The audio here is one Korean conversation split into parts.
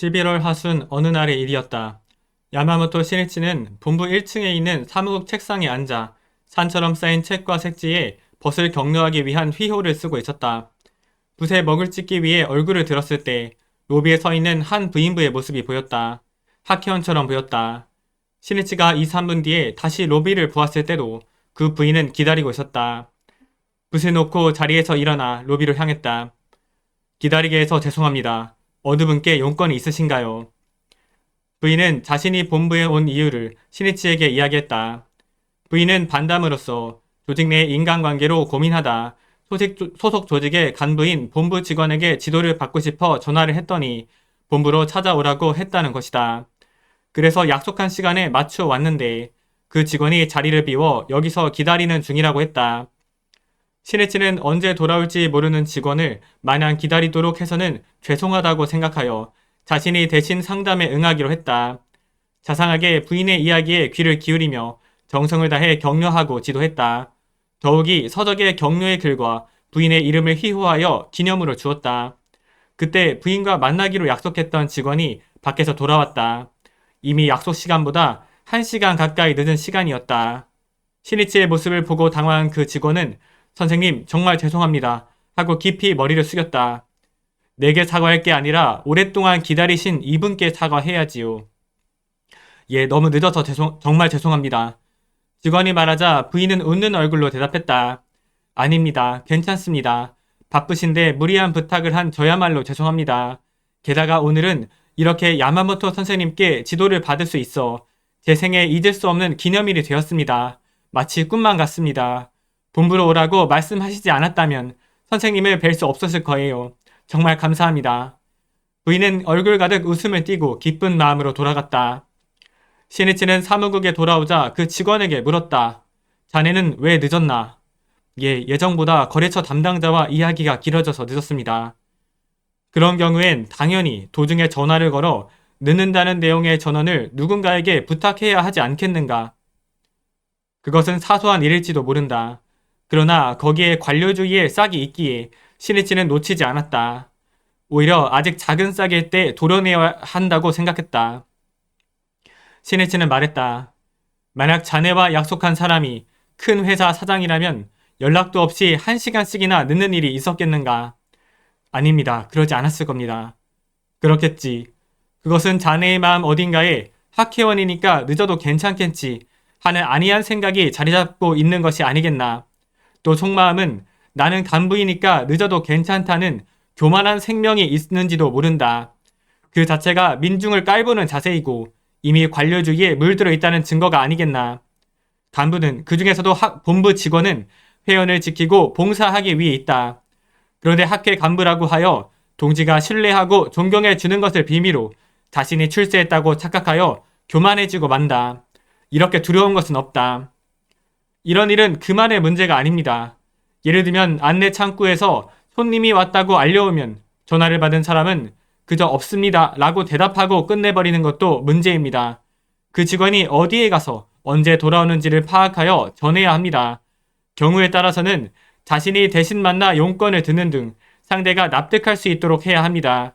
11월 하순 어느 날의 일이었다. 야마모토 시니치는 본부 1층에 있는 사무국 책상에 앉아 산처럼 쌓인 책과 색지에 벗을 격려하기 위한 휘호를 쓰고 있었다. 붓에 먹을 찍기 위해 얼굴을 들었을 때 로비에 서 있는 한 부인부의 모습이 보였다. 하키원처럼 보였다. 시니치가 2, 3분 뒤에 다시 로비를 보았을 때도 그 부인은 기다리고 있었다. 붓을 놓고 자리에서 일어나 로비로 향했다. 기다리게 해서 죄송합니다. 어느 분께 용건이 있으신가요? 부인은 자신이 본부에 온 이유를 시니치에게 이야기했다. 부인은 반담으로써 조직 내 인간관계로 고민하다 소속 조직의 간부인 본부 직원에게 지도를 받고 싶어 전화를 했더니 본부로 찾아오라고 했다는 것이다. 그래서 약속한 시간에 맞춰 왔는데 그 직원이 자리를 비워 여기서 기다리는 중이라고 했다. 시니치는 언제 돌아올지 모르는 직원을 마냥 기다리도록 해서는 죄송하다고 생각하여 자신이 대신 상담에 응하기로 했다. 자상하게 부인의 이야기에 귀를 기울이며 정성을 다해 격려하고 지도했다. 더욱이 서적의 격려의 글과 부인의 이름을 희호하여 기념으로 주었다. 그때 부인과 만나기로 약속했던 직원이 밖에서 돌아왔다. 이미 약속 시간보다 1시간 가까이 늦은 시간이었다. 시니치의 모습을 보고 당황한 그 직원은 선생님, 정말 죄송합니다. 하고 깊이 머리를 숙였다. 내게 사과할 게 아니라 오랫동안 기다리신 이분께 사과해야지요. 예, 너무 늦어서 정말 죄송합니다. 직원이 말하자 부인은 웃는 얼굴로 대답했다. 아닙니다. 괜찮습니다. 바쁘신데 무리한 부탁을 한 저야말로 죄송합니다. 게다가 오늘은 이렇게 야마모토 선생님께 지도를 받을 수 있어 제 생에 잊을 수 없는 기념일이 되었습니다. 마치 꿈만 같습니다. 본부로 오라고 말씀하시지 않았다면 선생님을 뵐 수 없었을 거예요. 정말 감사합니다. 부인은 얼굴 가득 웃음을 띠고 기쁜 마음으로 돌아갔다. 시니치는 사무국에 돌아오자 그 직원에게 물었다. 자네는 왜 늦었나? 예, 예정보다 거래처 담당자와 이야기가 길어져서 늦었습니다. 그런 경우엔 당연히 도중에 전화를 걸어 늦는다는 내용의 전원을 누군가에게 부탁해야 하지 않겠는가? 그것은 사소한 일일지도 모른다. 그러나 거기에 관료주의의 싹이 있기에 시니치는 놓치지 않았다. 오히려 아직 작은 싹일 때 도려내야 한다고 생각했다. 시니치는 말했다. 만약 자네와 약속한 사람이 큰 회사 사장이라면 연락도 없이 1시간씩이나 늦는 일이 있었겠는가? 아닙니다. 그러지 않았을 겁니다. 그렇겠지. 그것은 자네의 마음 어딘가에 학회원이니까 늦어도 괜찮겠지 하는 안이한 생각이 자리 잡고 있는 것이 아니겠나. 또 속마음은 나는 간부이니까 늦어도 괜찮다는 교만한 생명이 있는지도 모른다. 그 자체가 민중을 깔보는 자세이고 이미 관료주의에 물들어 있다는 증거가 아니겠나. 간부는 그 중에서도 본부 직원은 회원을 지키고 봉사하기 위해 있다. 그런데 학회 간부라고 하여 동지가 신뢰하고 존경해 주는 것을 빌미로 자신이 출세했다고 착각하여 교만해지고 만다. 이렇게 두려운 것은 없다. 이런 일은 그만의 문제가 아닙니다. 예를 들면 안내 창구에서 손님이 왔다고 알려오면 전화를 받은 사람은 그저 없습니다 라고 대답하고 끝내버리는 것도 문제입니다. 그 직원이 어디에 가서 언제 돌아오는지를 파악하여 전해야 합니다. 경우에 따라서는 자신이 대신 만나 용건을 듣는 등 상대가 납득할 수 있도록 해야 합니다.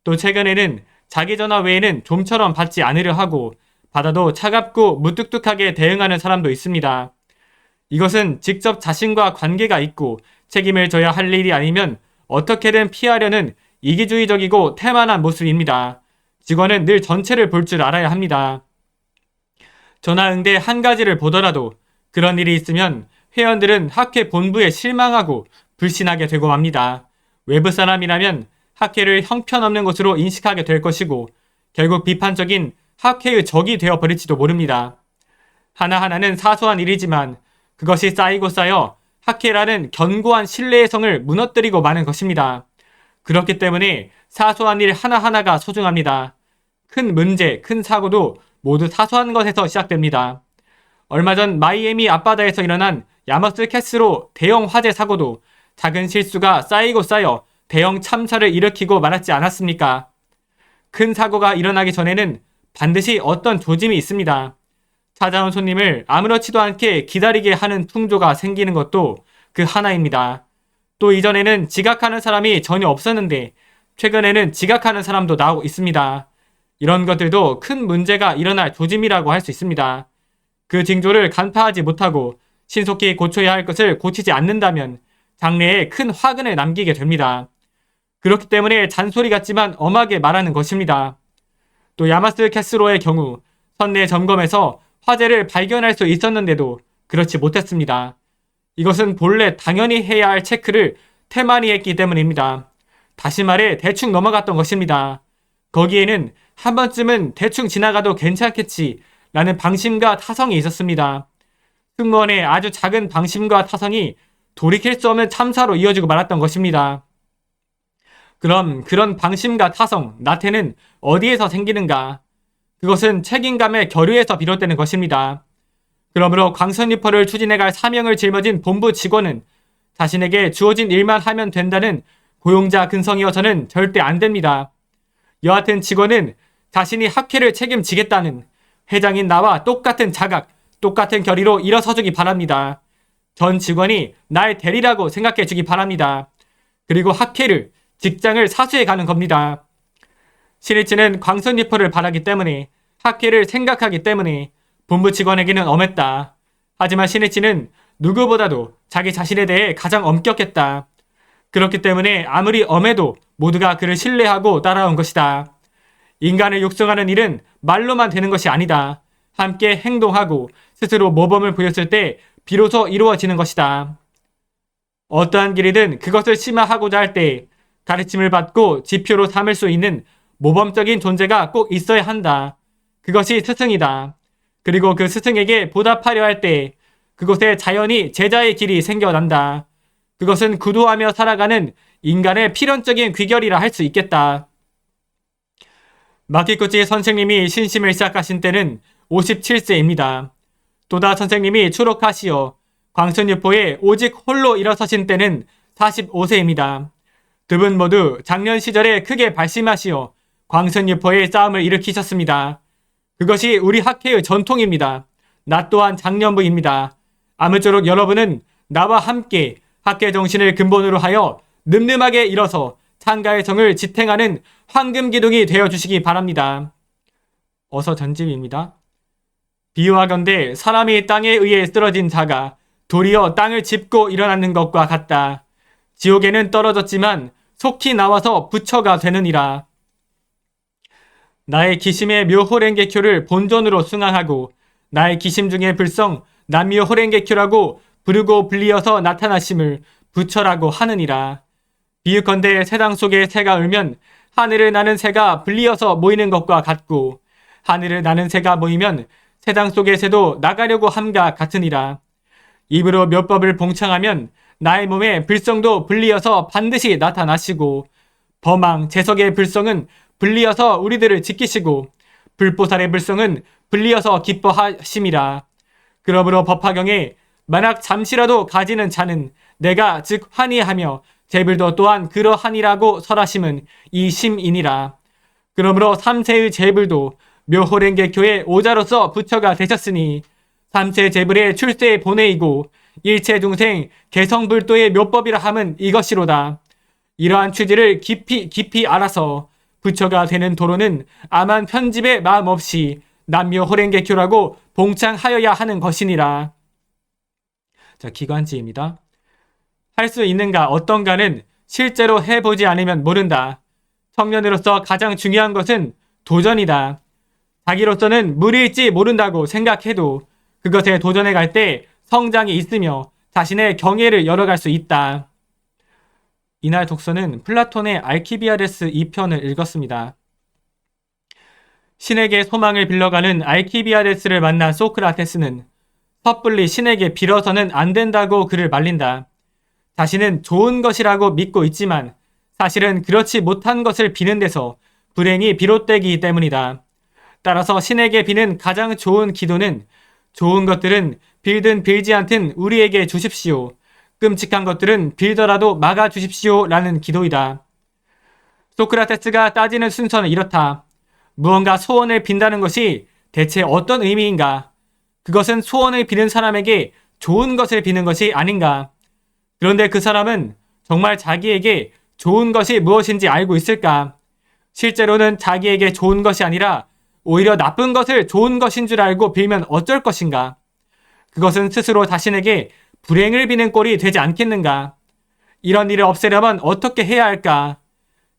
또 최근에는 자기 전화 외에는 좀처럼 받지 않으려 하고 받아도 차갑고 무뚝뚝하게 대응하는 사람도 있습니다. 이것은 직접 자신과 관계가 있고 책임을 져야 할 일이 아니면 어떻게든 피하려는 이기주의적이고 태만한 모습입니다. 직원은 늘 전체를 볼 줄 알아야 합니다. 전화 응대 한 가지를 보더라도 그런 일이 있으면 회원들은 학회 본부에 실망하고 불신하게 되고 맙니다. 외부 사람이라면 학회를 형편없는 것으로 인식하게 될 것이고 결국 비판적인 학회의 적이 되어버릴지도 모릅니다. 하나하나는 사소한 일이지만 그것이 쌓이고 쌓여 학회라는 견고한 신뢰의 성을 무너뜨리고 마는 것입니다. 그렇기 때문에 사소한 일 하나하나가 소중합니다. 큰 문제, 큰 사고도 모두 사소한 것에서 시작됩니다. 얼마 전 마이애미 앞바다에서 일어난 야머스 캐스로 대형 화재 사고도 작은 실수가 쌓이고 쌓여 대형 참사를 일으키고 말았지 않았습니까? 큰 사고가 일어나기 전에는 반드시 어떤 조짐이 있습니다. 찾아온 손님을 아무렇지도 않게 기다리게 하는 풍조가 생기는 것도 그 하나입니다. 또 이전에는 지각하는 사람이 전혀 없었는데 최근에는 지각하는 사람도 나오고 있습니다. 이런 것들도 큰 문제가 일어날 조짐이라고 할 수 있습니다. 그 징조를 간파하지 못하고 신속히 고쳐야 할 것을 고치지 않는다면 장래에 큰 화근을 남기게 됩니다. 그렇기 때문에 잔소리 같지만 엄하게 말하는 것입니다. 또 야마스 캐스로의 경우 선내 점검에서 화재를 발견할 수 있었는데도 그렇지 못했습니다. 이것은 본래 당연히 해야 할 체크를 태만히 했기 때문입니다. 다시 말해 대충 넘어갔던 것입니다. 거기에는 한 번쯤은 대충 지나가도 괜찮겠지 라는 방심과 타성이 있었습니다. 승무원의 아주 작은 방심과 타성이 돌이킬 수 없는 참사로 이어지고 말았던 것입니다. 그럼 그런 방심과 타성, 나태는 어디에서 생기는가? 그것은 책임감의 결여에서 비롯되는 것입니다. 그러므로 광선리퍼를 추진해갈 사명을 짊어진 본부 직원은 자신에게 주어진 일만 하면 된다는 고용자 근성이어서는 절대 안 됩니다. 여하튼 직원은 자신이 학회를 책임지겠다는 회장인 나와 똑같은 자각, 똑같은 결의로 일어서주기 바랍니다. 전 직원이 나의 대리라고 생각해 주기 바랍니다. 그리고 학회를, 직장을 사수해 가는 겁니다. 신이치는 광선리퍼를 바라기 때문에, 학회를 생각하기 때문에 본부 직원에게는 엄했다. 하지만 신이치는 누구보다도 자기 자신에 대해 가장 엄격했다. 그렇기 때문에 아무리 엄해도 모두가 그를 신뢰하고 따라온 것이다. 인간을 육성하는 일은 말로만 되는 것이 아니다. 함께 행동하고 스스로 모범을 보였을 때 비로소 이루어지는 것이다. 어떠한 길이든 그것을 심화하고자 할 때 가르침을 받고 지표로 삼을 수 있는 모범적인 존재가 꼭 있어야 한다. 그것이 스승이다. 그리고 그 스승에게 보답하려 할 때 그곳에 자연히 제자의 길이 생겨난다. 그것은 구도하며 살아가는 인간의 필연적인 귀결이라 할 수 있겠다. 마키쿠치 선생님이 신심을 시작하신 때는 57세입니다. 도다 선생님이 추록하시어 광천유포에 오직 홀로 일어서신 때는 45세입니다. 두 분 모두 작년 시절에 크게 발심하시어 광천유포의 싸움을 일으키셨습니다. 그것이 우리 학회의 전통입니다. 나 또한 작년부입니다. 아무쪼록 여러분은 나와 함께 학회 정신을 근본으로 하여 늠름하게 일어서 창가의 정을 지탱하는 황금기둥이 되어주시기 바랍니다. 어서 전집입니다. 비유하건대 사람이 땅에 의해 쓰러진 자가 도리어 땅을 짚고 일어나는 것과 같다. 지옥에는 떨어졌지만 속히 나와서 부처가 되느니라. 나의 기심의 묘호랭개큐를 본전으로 숭앙하고 나의 기심 중의 불성 남묘호랭개큐라고 부르고 불리어서 나타나심을 부처라고 하느니라. 비유컨대 세상 속에 새가 울면 하늘을 나는 새가 불리어서 모이는 것과 같고 하늘을 나는 새가 모이면 세상 속의 새도 나가려고 함과 같으니라. 입으로 몇 법을 봉창하면 나의 몸에 불성도 불리어서 반드시 나타나시고 범왕 재석의 불성은 불리어서 우리들을 지키시고 불보살의 불성은 불리어서 기뻐하심이라. 그러므로 법화경에 만약 잠시라도 가지는 자는 내가 즉 환희하며 제불도 또한 그러하니라고 설하심은 이 심이니라. 그러므로 3세의 제불도 묘호랭개교의 오자로서 부처가 되셨으니 3세 제불의 출세의 본회이고 일체 중생 개성불도의 묘법이라 함은 이것이로다. 이러한 취지를 깊이 알아서 부처가 되는 도로는 아만 편집의 마음 없이 남묘호랭개교라고 봉창하여야 하는 것이니라. 자, 기관지입니다. 할 수 있는가 어떤가는 실제로 해보지 않으면 모른다. 청년으로서 가장 중요한 것은 도전이다. 자기로서는 무리일지 모른다고 생각해도 그것에 도전해 갈 때 성장이 있으며 자신의 경애를 열어갈 수 있다. 이날 독서는 플라톤의 알키비아데스 2편을 읽었습니다. 신에게 소망을 빌려가는 알키비아데스를 만난 소크라테스는 섣불리 신에게 빌어서는 안 된다고 그를 말린다. 자신은 좋은 것이라고 믿고 있지만 사실은 그렇지 못한 것을 비는 데서 불행이 비롯되기 때문이다. 따라서 신에게 비는 가장 좋은 기도는 좋은 것들은 빌든 빌지 않든 우리에게 주십시오. 끔찍한 것들은 빌더라도 막아주십시오 라는 기도이다. 소크라테스가 따지는 순서는 이렇다. 무언가 소원을 빈다는 것이 대체 어떤 의미인가? 그것은 소원을 비는 사람에게 좋은 것을 비는 것이 아닌가? 그런데 그 사람은 정말 자기에게 좋은 것이 무엇인지 알고 있을까? 실제로는 자기에게 좋은 것이 아니라 오히려 나쁜 것을 좋은 것인 줄 알고 빌면 어쩔 것인가? 그것은 스스로 자신에게 불행을 비는 꼴이 되지 않겠는가? 이런 일을 없애려면 어떻게 해야 할까?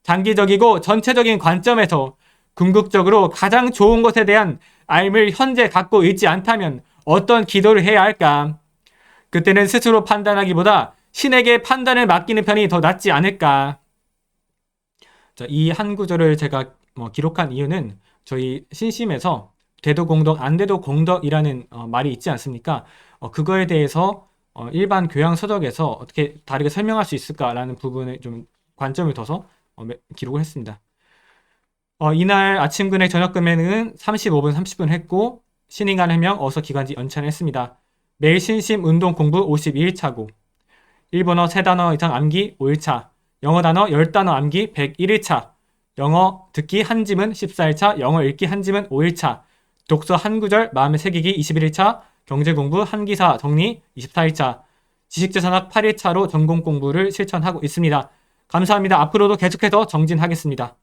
장기적이고 전체적인 관점에서 궁극적으로 가장 좋은 것에 대한 알을 현재 갖고 있지 않다면 어떤 기도를 해야 할까? 그때는 스스로 판단하기보다 신에게 판단을 맡기는 편이 더 낫지 않을까? 자, 이 한 구절을 제가 기록한 이유는 저희 신심에서 돼도 공덕, 안 돼도 공덕이라는 말이 있지 않습니까? 그거에 대해서 일반 교양 서적에서 어떻게 다르게 설명할 수 있을까라는 부분에 좀 관점을 둬서 기록을 했습니다. 이날 아침 근획 저녁 금액은 35분 30분 했고 신인간 해명 어서 기관지 연찬을 했습니다. 매일 신심 운동 공부 52일차고 일본어 3단어 이상 암기 5일차, 영어 단어 10단어 암기 101일차, 영어 듣기 한 지문 14일차, 영어 읽기 한 지문 5일차, 독서 한 구절 마음에 새기기 21일차, 경제 공부 한 기사 정리 24일차, 지식재산학 8일차로 전공 공부를 실천하고 있습니다. 감사합니다. 앞으로도 계속해서 정진하겠습니다.